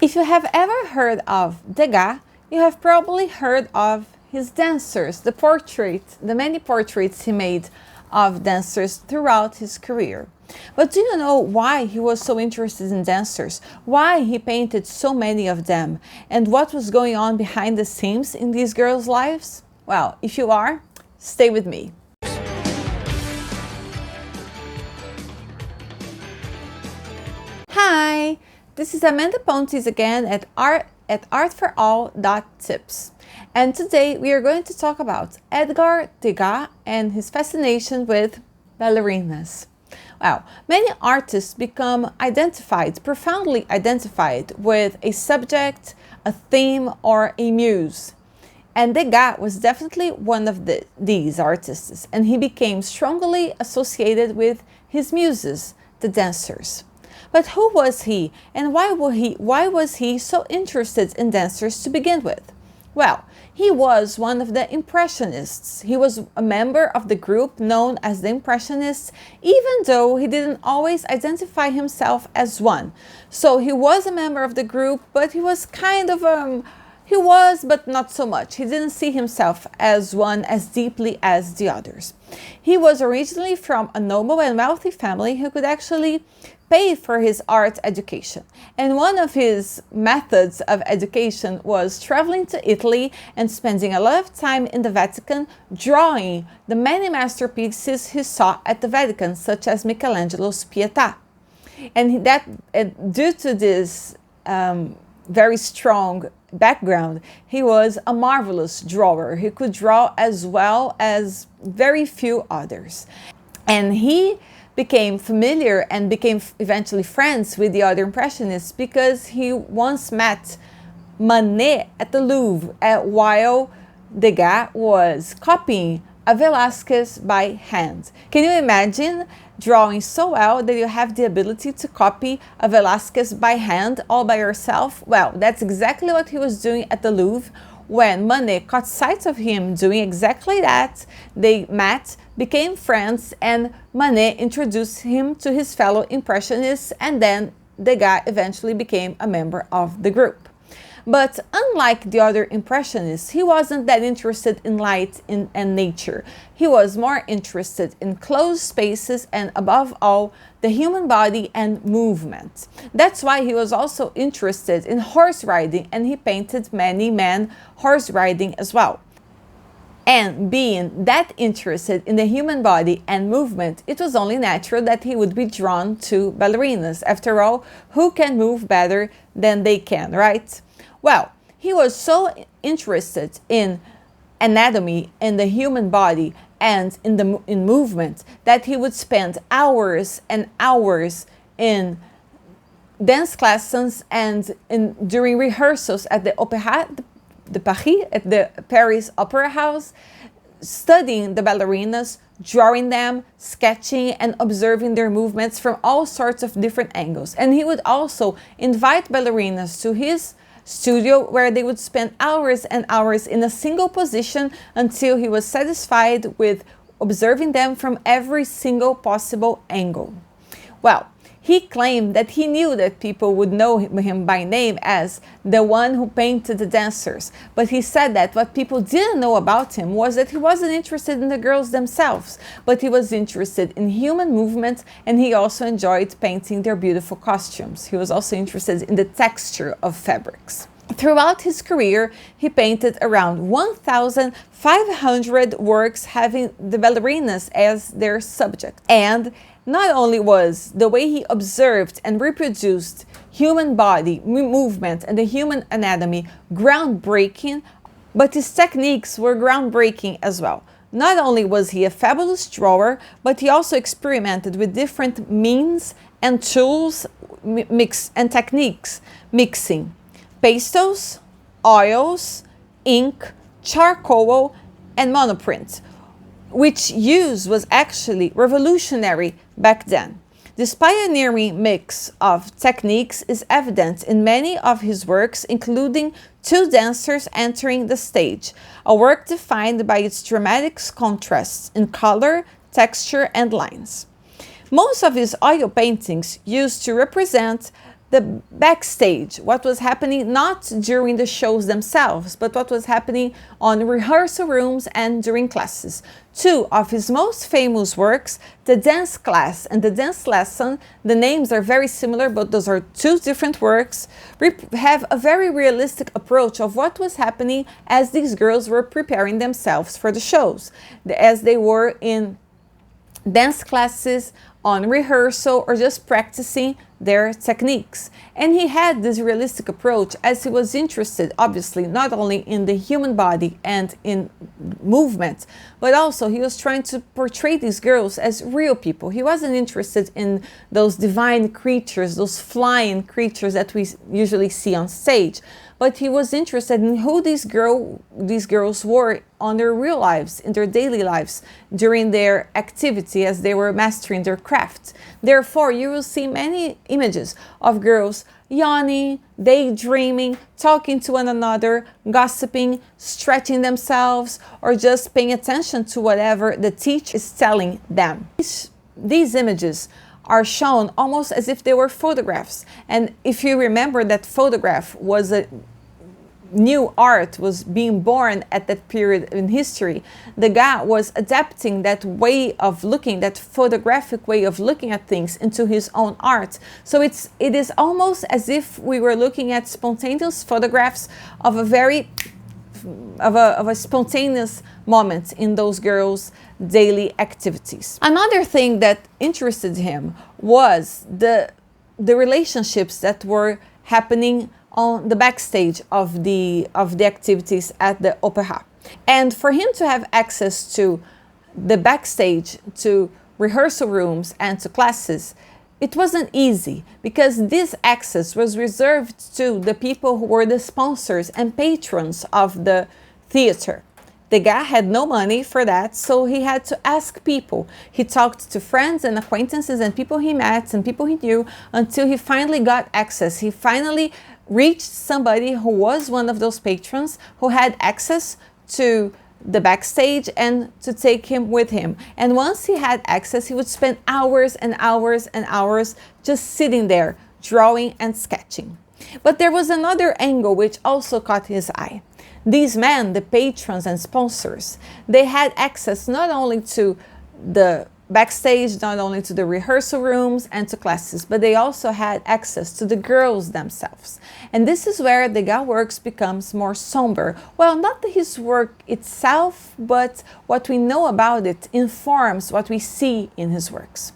If you have ever heard of Degas, you have probably heard of his dancers, the many portraits he made of dancers throughout his career. But do you know why he was so interested in dancers? Why he painted so many of them? And what was going on behind the scenes in these girls' lives? Well, if you are, stay with me. Hi, this is Amanda Pontes again at artforall.tips. And today we are going to talk about Edgar Degas and his fascination with ballerinas. Wow, many artists become profoundly identified with a subject, a theme, or a muse. And Degas was definitely one of these artists, and he became strongly associated with his muses, the dancers. But who was he, and why was he so interested in dancers to begin with? Well, he was one of the Impressionists. He was a member of the group known as the Impressionists, even though he didn't always identify himself as one. So he was a member of the group, but he was but not so much. He didn't see himself as one as deeply as the others. He was originally from a noble and wealthy family who could actually pay for his art education. And one of his methods of education was traveling to Italy and spending a lot of time in the Vatican drawing the many masterpieces he saw at the Vatican, such as Michelangelo's Pietà. And due to this very strong background, he was a marvelous drawer. He could draw as well as very few others. And he became familiar and became eventually friends with the other Impressionists because he once met Manet at the Louvre while Degas was copying a Velázquez by hand. Can you imagine drawing so well that you have the ability to copy a Velázquez by hand all by yourself? Well, that's exactly what he was doing at the Louvre. When Manet caught sight of him doing exactly that, they met, became friends, and Manet introduced him to his fellow Impressionists, and then Degas eventually became a member of the group. But unlike the other Impressionists, he wasn't that interested in light and nature. He was more interested in closed spaces and, above all, the human body and movement. That's why he was also interested in horse riding, and he painted many men horse riding as well. And being that interested in the human body and movement, it was only natural that he would be drawn to ballerinas. After all, who can move better than they can, right? Well, he was so interested in anatomy, in the human body, and in movement that he would spend hours and hours in dance lessons and during rehearsals at the Opéra de Paris, at the Paris Opera House, studying the ballerinas, drawing them, sketching, and observing their movements from all sorts of different angles. And he would also invite ballerinas to his studio, where they would spend hours and hours in a single position until he was satisfied with observing them from every single possible angle. Well, he claimed that he knew that people would know him by name as the one who painted the dancers. But he said that what people didn't know about him was that he wasn't interested in the girls themselves, but he was interested in human movement, and he also enjoyed painting their beautiful costumes. He was also interested in the texture of fabrics. Throughout his career, he painted around 1,500 works having the ballerinas as their subject. And not only was the way he observed and reproduced human body movement and the human anatomy groundbreaking, but his techniques were groundbreaking as well. Not only was he a fabulous drawer, but he also experimented with different means and tools and techniques, mixing pastels, oils, ink, charcoal, and monoprint, which use was actually revolutionary back then. This pioneering mix of techniques is evident in many of his works, including Two Dancers Entering the Stage, a work defined by its dramatic contrasts in color, texture, and lines. Most of his oil paintings used to represent the backstage, what was happening not during the shows themselves, but what was happening on rehearsal rooms and during classes. Two of his most famous works, the dance class and the dance lesson, the names are very similar, but those are two different works, have a very realistic approach of what was happening as these girls were preparing themselves for the shows, as they were in dance classes, on rehearsal, or just practicing their techniques. And he had this realistic approach as he was interested, obviously, not only in the human body and in movement, but also he was trying to portray these girls as real people. He wasn't interested in those divine creatures, those flying creatures that we usually see on stage, but he was interested in who these girls were on their real lives, in their daily lives, during their activity as they were mastering their craft. Therefore, you will see many images of girls yawning, daydreaming, talking to one another, gossiping, stretching themselves, or just paying attention to whatever the teacher is telling them. These images are shown almost as if they were photographs. And if you remember that photograph was a new art, was being born at that period in history, Degas was adapting that way of looking, that photographic way of looking at things, into his own art. So it is almost as if we were looking at spontaneous photographs of a spontaneous moment in those girls' daily activities. Another thing that interested him was the relationships that were happening on the backstage of the activities at the opera. And for him to have access to the backstage, to rehearsal rooms and to classes, it wasn't easy, because this access was reserved to the people who were the sponsors and patrons of the theater. Degas had no money for that, so he had to ask people. He talked to friends and acquaintances and people he met and people he knew until he finally got access. He finally reached somebody who was one of those patrons who had access to the backstage and to take him with him. And once he had access, he would spend hours and hours and hours just sitting there, drawing and sketching. But there was another angle which also caught his eye. These men, the patrons and sponsors, they had access not only to the backstage, not only to the rehearsal rooms and to classes, but they also had access to the girls themselves. And this is where Degas' works becomes more somber. Well, not his work itself, but what we know about it informs what we see in his works.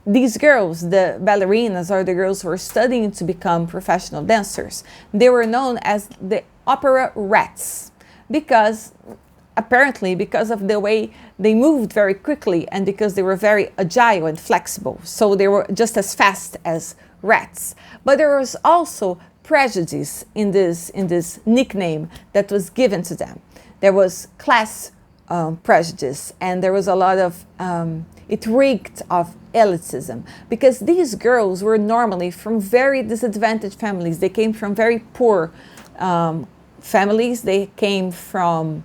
These girls, the ballerinas, or the girls who were studying to become professional dancers, they were known as the opera rats, because apparently because of the way they moved very quickly and because they were very agile and flexible. So they were just as fast as rats. But there was also prejudice in this nickname that was given to them. There was class prejudice, and there was a lot of, it reeked of elitism, because these girls were normally from very disadvantaged families. They came from very poor families. They came from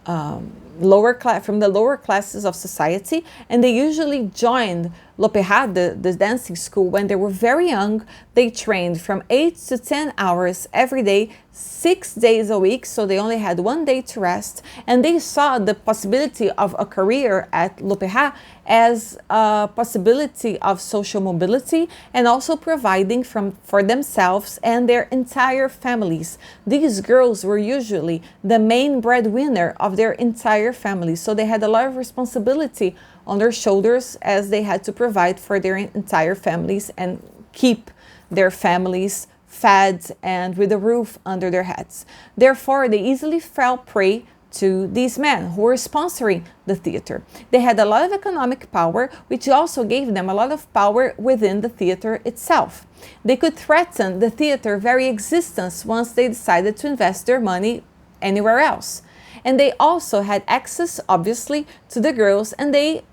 the lower classes of society, and they usually joined l'opéra, the dancing school, when they were very young. They trained from 8 to 10 hours every day, 6 days a week, so they only had 1 day to rest, and they saw the possibility of a career at l'opéra as a possibility of social mobility and also providing for themselves and their entire families. These girls were usually the main breadwinner of their entire family, so they had a lot of responsibility on their shoulders as they had to provide for their entire families and keep their families fed and with a roof under their heads. Therefore, they easily fell prey to these men who were sponsoring the theater. They had a lot of economic power, which also gave them a lot of power within the theater itself. They could threaten the theater very existence once they decided to invest their money anywhere else. And they also had access, obviously, to the girls, and they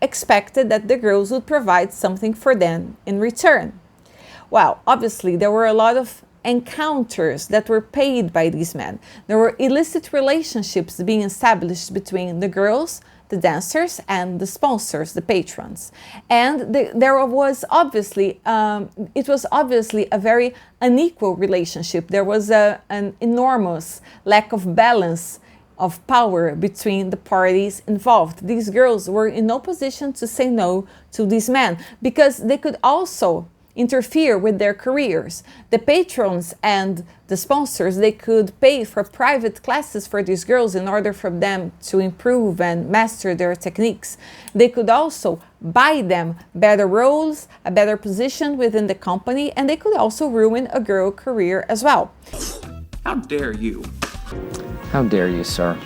expected that the girls would provide something for them in return. Well, obviously, there were a lot of encounters that were paid by these men. There were illicit relationships being established between the girls the dancers and the sponsors, the patrons. And there was obviously, it was obviously a very unequal relationship. There was an enormous lack of balance of power between the parties involved. These girls were in no position to say no to these men because they could also interfere with their careers. The patrons and the sponsors, they could pay for private classes for these girls in order for them to improve and master their techniques. They could also buy them better roles, a better position within the company, and they could also ruin a girl career as well. How dare you? How dare you, sir?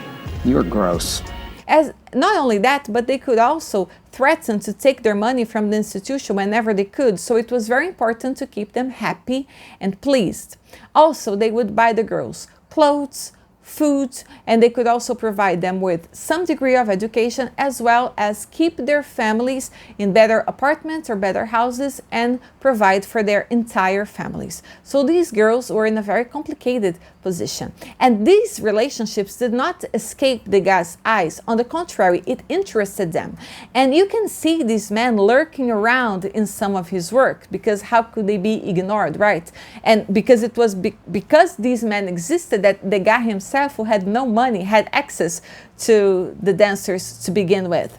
You're gross. As not only that, but they could also threaten to take their money from the institution whenever they could, so it was very important to keep them happy and pleased. Also, they would buy the girls clothes, food, and they could also provide them with some degree of education, as well as keep their families in better apartments or better houses and provide for their entire families. So these girls were in a very complicated position. And these relationships did not escape Degas' eyes. On the contrary, it interested them. And you can see these men lurking around in some of his work, because how could they be ignored, right? And because it was because these men existed that Degas himself, who had no money, had access to the dancers to begin with.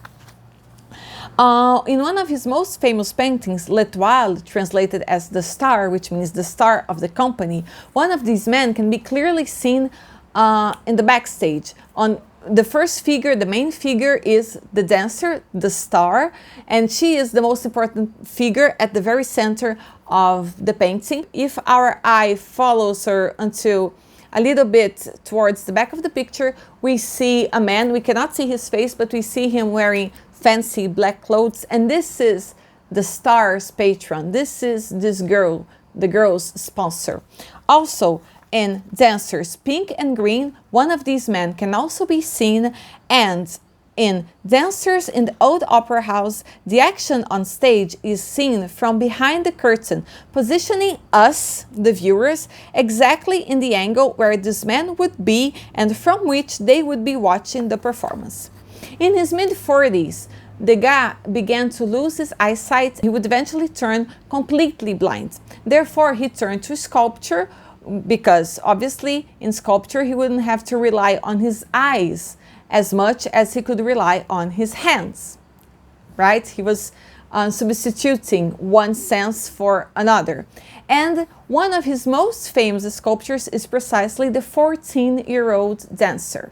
In one of his most famous paintings, L'Étoile, translated as the star, which means the star of the company, one of these men can be clearly seen in the backstage. On the first figure, the main figure, is the dancer, the star, and she is the most important figure at the very center of the painting. If our eye follows her until a little bit towards the back of the picture, we see a man. We cannot see his face, but we see him wearing fancy black clothes, and this is the star's patron. This is this girl, the girl's sponsor. Also, in Dancers Pink and Green, one of these men can also be seen, and in Dancers in the Old Opera House, the action on stage is seen from behind the curtain, positioning us, the viewers, exactly in the angle where this man would be and from which they would be watching the performance. In his mid-40s, Degas began to lose his eyesight. He would eventually turn completely blind. Therefore, he turned to sculpture, because obviously in sculpture he wouldn't have to rely on his eyes as much as he could rely on his hands, right? He was substituting one sense for another. And one of his most famous sculptures is precisely the 14-year-old dancer.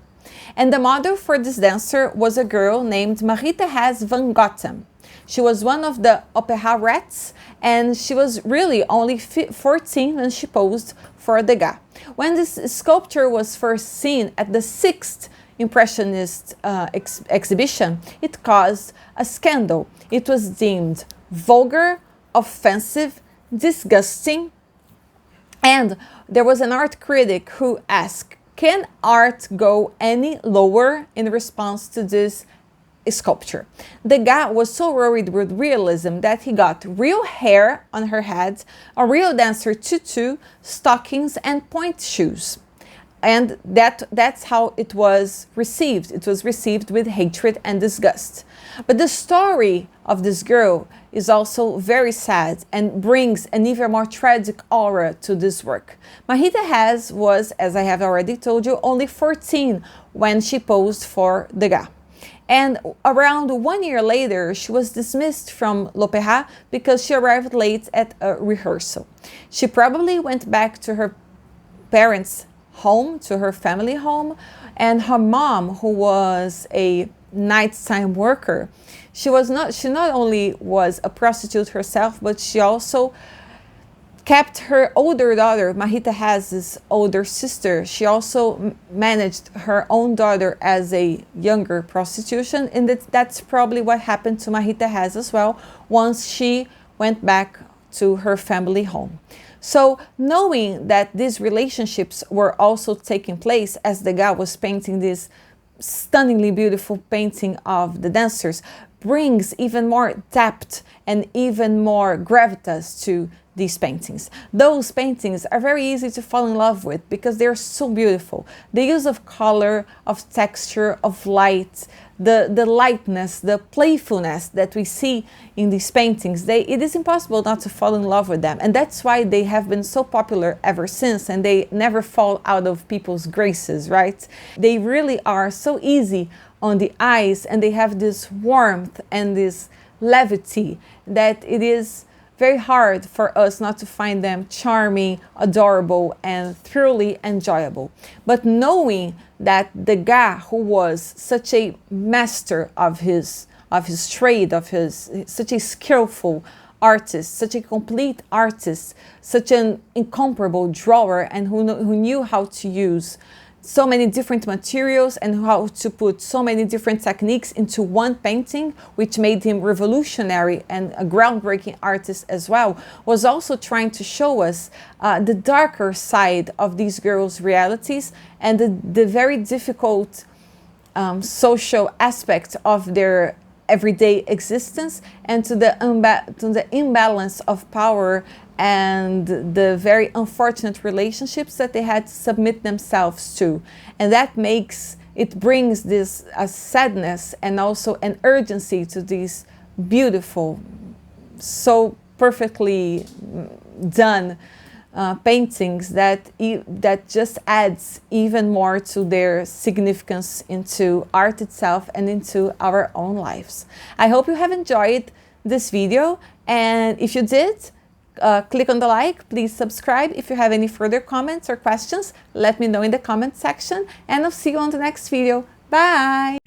And the model for this dancer was a girl named Marie-Thérèse van Gotham. She was one of the opérettes, and she was really only 14 when she posed for Degas. When this sculpture was first seen at the 6th Impressionist exhibition, it caused a scandal. It was deemed vulgar, offensive, disgusting, and there was an art critic who asked, can art go any lower in response to this sculpture? Degas was so worried with realism that he got real hair on her head, a real dancer tutu, stockings, and point shoes. And that's how it was received. It was received with hatred and disgust. But the story of this girl is also very sad and brings an even more tragic aura to this work. Marie-Thérèse was, as I have already told you, only 14 when she posed for Degas. And around 1 year later, she was dismissed from l'Opéra because she arrived late at a rehearsal. She probably went back to her parents' home, to her family home, and her mom, who was a nighttime worker, she not only was a prostitute herself, but she also kept her older daughter, Marie-Thérèse's older sister. She also managed her own daughter as a younger prostitution, and that's probably what happened to Marie-Thérèse as well once she went back to her family home. So knowing that these relationships were also taking place as Degas was painting this stunningly beautiful painting of the dancers, brings even more depth and even more gravitas to these paintings. Those paintings are very easy to fall in love with because they're so beautiful. The use of color, of texture, of light, the lightness, the playfulness that we see in these paintings, it is impossible not to fall in love with them. And that's why they have been so popular ever since, and they never fall out of people's graces, right? They really are so easy on the eyes, and they have this warmth and this levity that it is very hard for us not to find them charming, adorable, and thoroughly enjoyable. But knowing that Degas, who was such a master of his trade, such a skillful artist, such a complete artist, such an incomparable drawer, and who knew how to use so many different materials and how to put so many different techniques into one painting, which made him revolutionary and a groundbreaking artist as well, was also trying to show us the darker side of these girls' realities and the very difficult social aspect of their everyday existence, and to the imbalance of power and the very unfortunate relationships that they had to submit themselves to. And that brings this sadness and also an urgency to these beautiful, so perfectly done paintings that just adds even more to their significance into art itself and into our own lives. I hope you have enjoyed this video, and if you did, click on the like, please subscribe. If you have any further comments or questions, let me know in the comment section, and I'll see you on the next video. Bye!